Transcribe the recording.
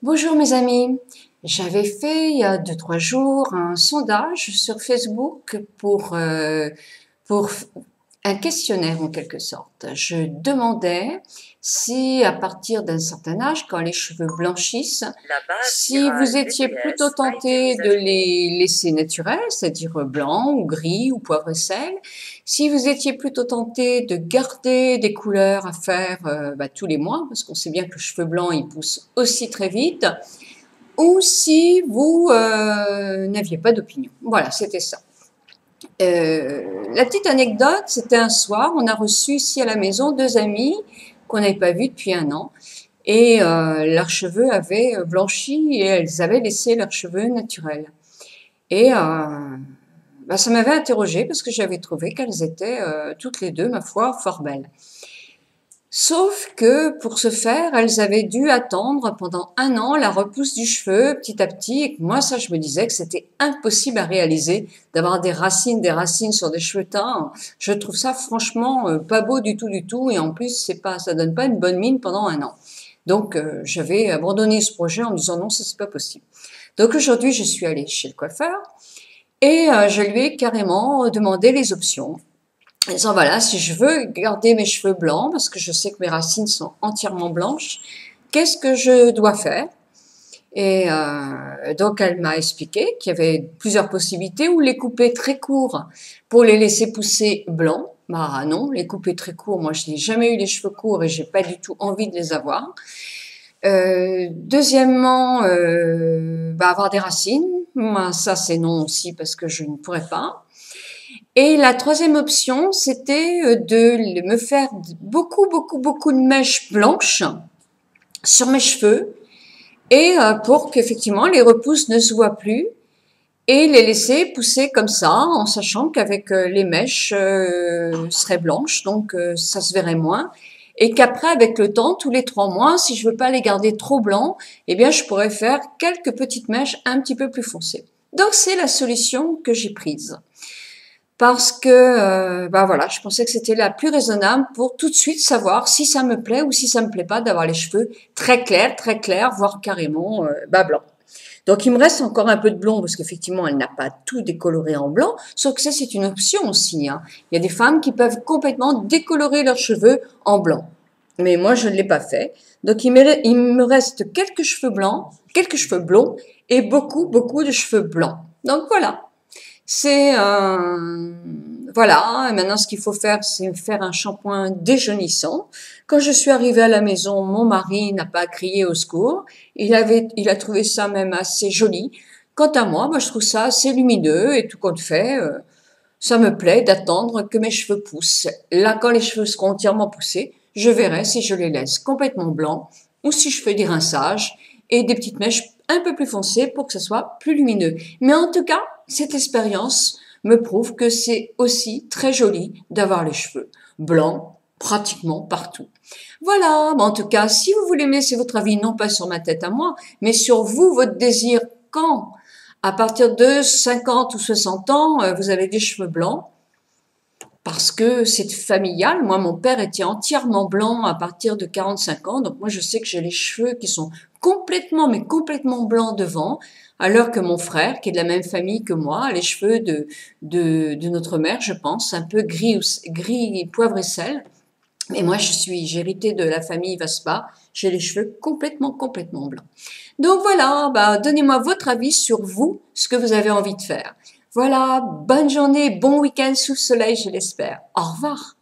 Bonjour mes amis, j'avais fait il y a 2-3 jours un sondage sur Facebook pour un questionnaire en quelque sorte. Je demandais si à partir d'un certain âge, quand les cheveux blanchissent, La base si vous virale étiez plutôt GPS a été tenté mise à de jour. les laisser naturels, c'est-à-dire blanc ou gris ou poivre et sel, si vous étiez plutôt tenté de garder des couleurs à faire tous les mois, parce qu'on sait bien que le cheveu blanc il pousse aussi très vite, ou si vous n'aviez pas d'opinion. Voilà, c'était ça. La petite anecdote, c'était un soir, on a reçu ici à la maison deux amis qu'on n'avait pas vus depuis un an, et leurs cheveux avaient blanchi et elles avaient laissé leurs cheveux naturels. Et ça m'avait interrogée parce que j'avais trouvé qu'elles étaient toutes les deux, ma foi, fort belles. Sauf que pour ce faire, elles avaient dû attendre pendant un an la repousse du cheveu petit à petit. Et que moi, ça, je me disais que c'était impossible à réaliser d'avoir des racines sur des cheveux teints. Je trouve ça franchement pas beau du tout, du tout. Et en plus, c'est pas, ça donne pas une bonne mine pendant un an. Donc, j'avais abandonné ce projet en me disant non, ça c'est pas possible. Donc aujourd'hui, je suis allée chez le coiffeur et je lui ai carrément demandé les options. En disant voilà, si je veux garder mes cheveux blancs, parce que je sais que mes racines sont entièrement blanches, qu'est-ce que je dois faire? Et donc elle m'a expliqué qu'il y avait plusieurs possibilités, ou les couper très courts pour les laisser pousser blancs. Bah non, les couper très courts, moi je n'ai jamais eu les cheveux courts et j'ai pas du tout envie de les avoir. Deuxièmement, avoir des racines. Moi, ça c'est non aussi parce que je ne pourrais pas. Et la troisième option, c'était de me faire beaucoup, beaucoup, beaucoup de mèches blanches sur mes cheveux et pour qu'effectivement les repousses ne se voient plus et les laisser pousser comme ça en sachant qu'avec les mèches seraient blanches, donc ça se verrait moins. Et qu'après, avec le temps, tous les 3 mois, si je veux pas les garder trop blancs, eh bien, je pourrais faire quelques petites mèches un petit peu plus foncées. Donc, c'est la solution que j'ai prise parce que voilà, je pensais que c'était la plus raisonnable pour tout de suite savoir si ça me plaît ou si ça me plaît pas d'avoir les cheveux très clairs, voire carrément blancs. Donc il me reste encore un peu de blond parce qu'effectivement elle n'a pas tout décoloré en blanc, sauf que ça c'est une option aussi, hein. Il y a des femmes qui peuvent complètement décolorer leurs cheveux en blanc, mais moi je ne l'ai pas fait. Donc il me reste quelques cheveux blonds et beaucoup beaucoup de cheveux blancs. Donc voilà. C'est voilà. Et maintenant, ce qu'il faut faire, c'est faire un shampoing déjaunissant. Quand je suis arrivée à la maison, mon mari n'a pas crié au secours. Il a trouvé ça même assez joli. Quant à moi, je trouve ça assez lumineux et tout compte fait, ça me plaît d'attendre que mes cheveux poussent. Là, quand les cheveux seront entièrement poussés, je verrai si je les laisse complètement blancs ou si je fais des rinçages et des petites mèches un peu plus foncées pour que ce soit plus lumineux. Mais en tout cas, cette expérience me prouve que c'est aussi très joli d'avoir les cheveux blancs pratiquement partout. Voilà, en tout cas, si vous voulez me laisser votre avis, non pas sur ma tête à moi, mais sur vous, votre désir, quand à partir de 50 ou 60 ans, vous avez des cheveux blancs, parce que c'est familial. Moi, mon père était entièrement blanc à partir de 45 ans, donc moi je sais que j'ai les cheveux qui sont complètement, mais complètement blancs devant, alors que mon frère, qui est de la même famille que moi, a les cheveux de notre mère, je pense, un peu gris, gris poivre et sel. Et moi, j'ai hérité de la famille Vaspa, j'ai les cheveux complètement blancs. Donc voilà, donnez-moi votre avis sur vous, ce que vous avez envie de faire. Voilà, bonne journée, bon week-end sous le soleil, je l'espère. Au revoir.